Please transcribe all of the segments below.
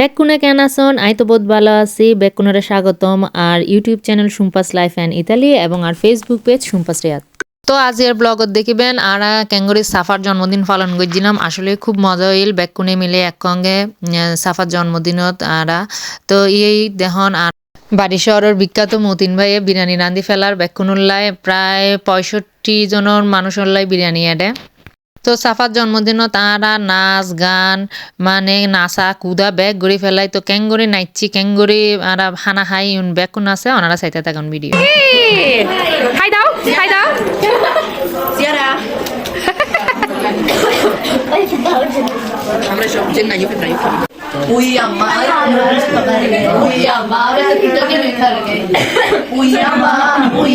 বেকুনে কেন আসন? আই তো বহুত ভালো আছি। বেকুনরে স্বাগতম আর YouTube channel Sumpa's life and Italy এবং আর ফেসবুক পেজ সুম্পাস রিয়াদ। তো আজকের ব্লগত দেখিবেন আর ক্যাঙ্গরি সাফার জন্মদিন পালন করছিলাম। আসলে খুব মজা হইল বেকুনে মিলে একসঙ্গে সাফার জন্মদিনত আরা। তো এই দেহন আর বাড়ি শহরের বিখ্যাত মতিন ভাইয়ে বিরিয়ানি রান্ধি ফেলার বেকুনুল্লায় প্রায় 65 জনের মানুষল্লাই বিরিয়ানি এডে। তো সাফার জন্মদিনত তারা নাচ গান মানে নাচা কুদা ব্যাগ গড়ি ফেলাই তো ক্যাঙ্গরি নাচছি ক্যাঙ্গরি আর হানা হাই ব্যাগ কোন আছে ওনারা চাইতে থাকুন ভিডিও খাই দাও খাই দাও আমরা সবচেয়ে নাই প্রায় Uy, amar, uy, amar, ese pito que me cargue. Uy, amar, uy,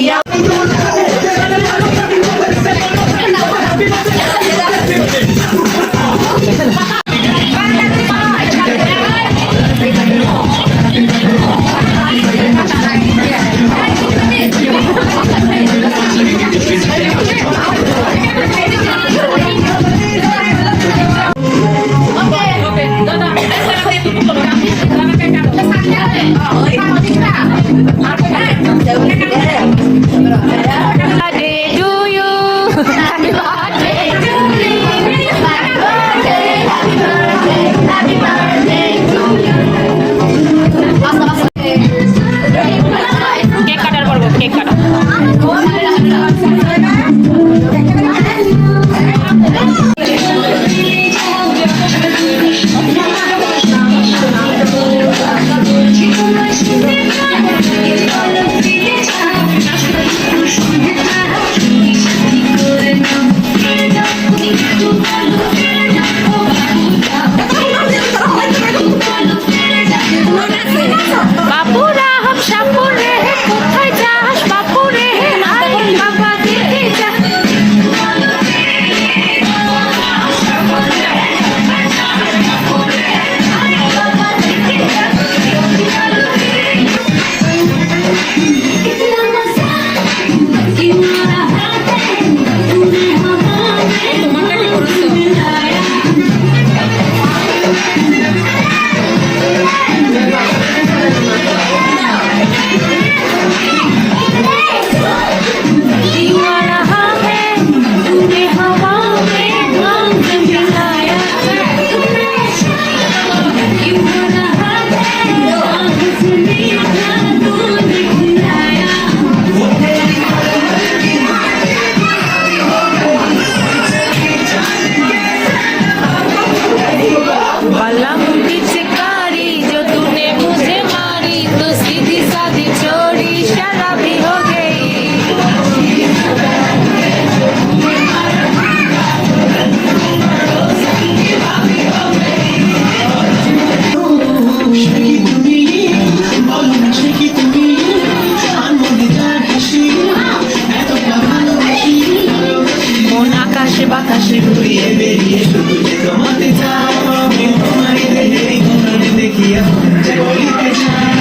বাতাসে ঘুরিয়ে বেরিয়ে শুধু যে তোমাকে চাও আমি তোমার দেহের কোণে দেখিয়া যে বলিতে চাই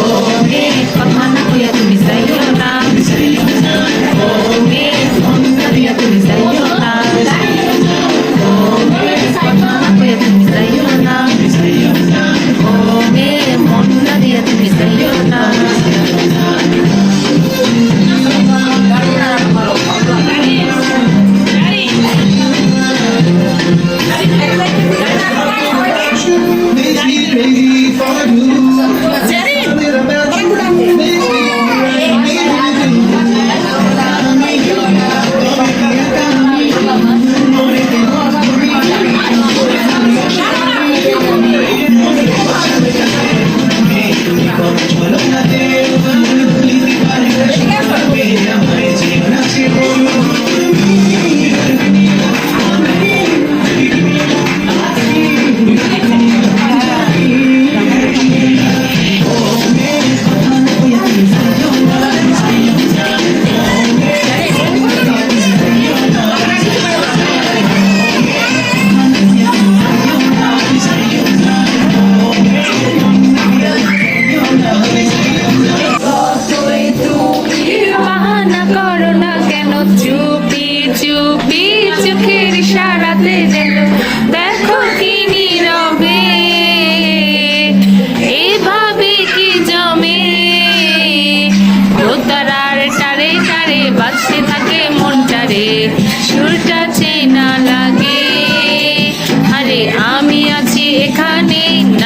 ও গে কথা না কইয়া তুমি যাইও না ও গে মন না দিয়া তুমি যাইও না ও গে কথা না কইয়া তুমি যাইও না ও গে মন না দিয়া তুমি যাইও না Crazy for you.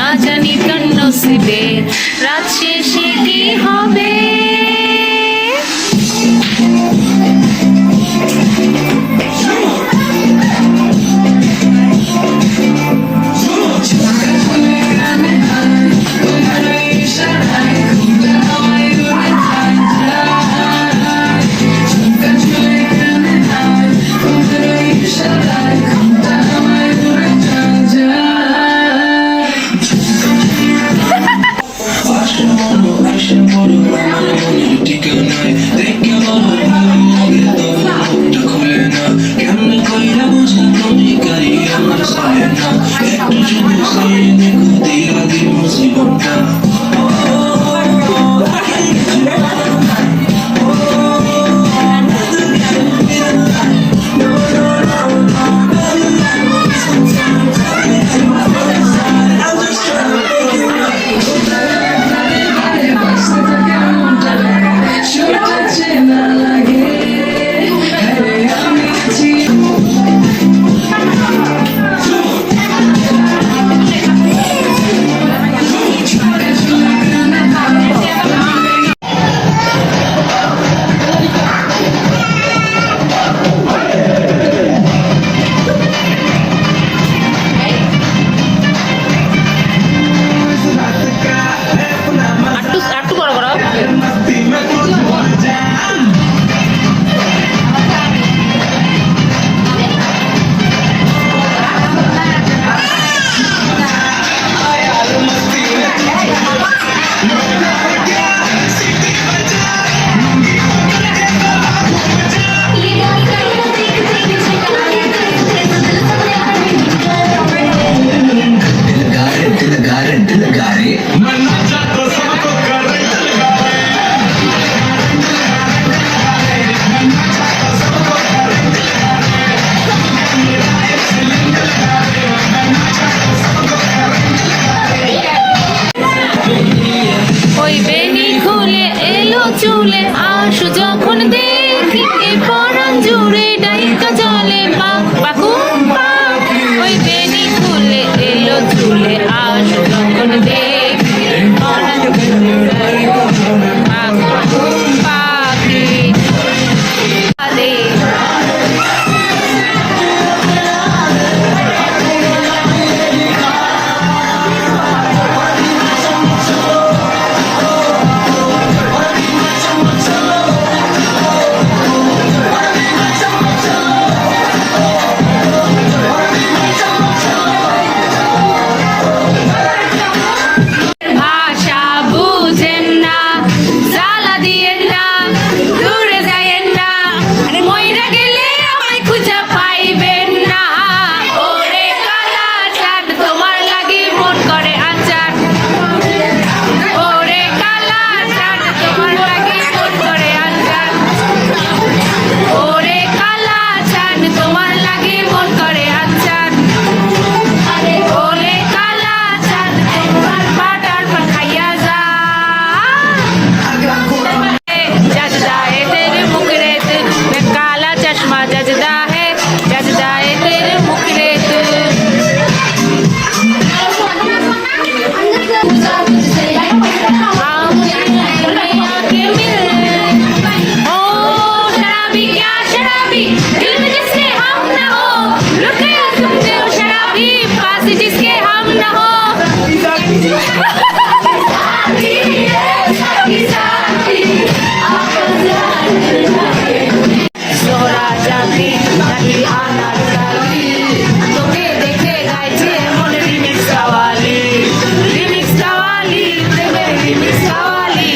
না জানি কোন নসিবের রাত শেষে কি হবে। একটু বড় করো। ওই বেনি খুলে এলো চুলে আশু যখন দেখি এ পরাণ জুড়ে ডাইকা চলে পাক পাকু পাক। ওই বেনি খুলে এলো চুলে আশু যখন দেখি এ পরাণ জুড়ে ডাইকা চলে পাক পাকু পাকি। আরে ভাষা বুঝেন না, জ্বালা দিয়েন না, দূরে যায়েন না, আরে মইরা গেলে আমায় খুঁজে পাইবেন না। ওরে কালা চাঁদ তোমার লাগি মন করে আচার, ওরে কালা চাঁদ তোমার লাগি মন করে আচার, ওরে কালা চাঁদ তোমার লাগি মন করে আচার, আরে ওরে কালা চাঁদ তোমার পাটার পর খাইয়া যা। जजदा है तेरे मुखरेत में काला चश्मा जजदा है तेरे मुखरेत। हम दुनिया के मिलने ओ शराबी क्या शराबी दिल में जिसके हम न हो, रुके तुम दिल शराबी पास जिसके हम न हो। সোহরা জাতি নাকি আনার কালি, তোকে দেখে গাইছে মনে রিমিক্স কাওয়ালি, রিমিক্স কাওয়ালি দেবে রিমিক্স কাওয়ালি।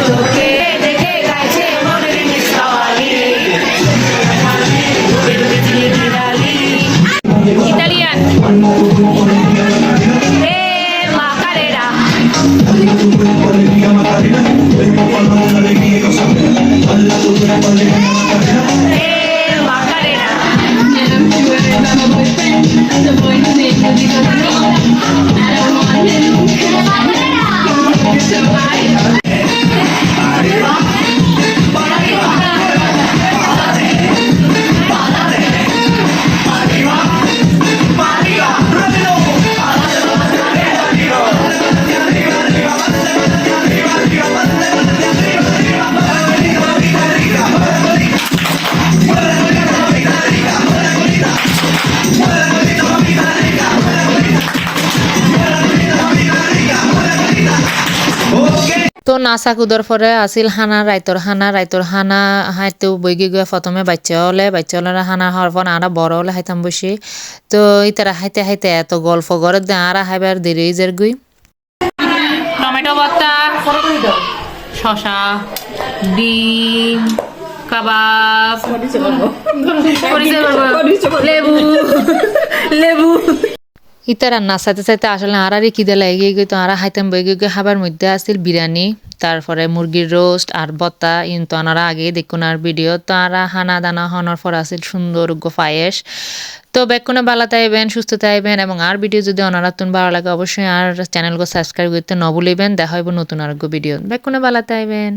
তোকে দেখে গাইছে মনে রিমিক্স কাওয়ালি, বিজলি বিড়ালি। Italian Macarena. তো নাচা কুদর পরে আছিল রাইতর হানা হাইতো বইগে গিয়ে প্রথমে বাচ্চা হলে হানা হওয়ার পর আরা বড় হলে হাইতাম বসে তো ইতারা হাইতে হাইতে এত গল্প করে দে আরা হাইবার দেরি যার গুই টমেটো ভর্তা শশা ডিম কাবাব লেবু ইতারা নাচাতে চাইতে আসলে আরারে খিদে লাগে গই তো আরা হাইতাম বই গই খাবার মধ্যে আছিল বিরিয়ানি তারপরে মুরগির রোস্ট আর বত্তা কিন্তু আনারা আগে দেখুন আর ভিডিও তো আরা হানা দানা হনর পর আছিল সুন্দর পায়েস তো বেকুনে ভালো থাকবেন সুস্থ থাকবেন এবং আর ভিডিও যদি ওনারা তুন ভালো লাগে অবশ্যই আর চ্যানেলকে সাবস্ক্রাইব করতে ন ভুলিবেন দেখা হইব নতুন আরোগ্য ভিডিও বেকুনে ভালো থাকবেন।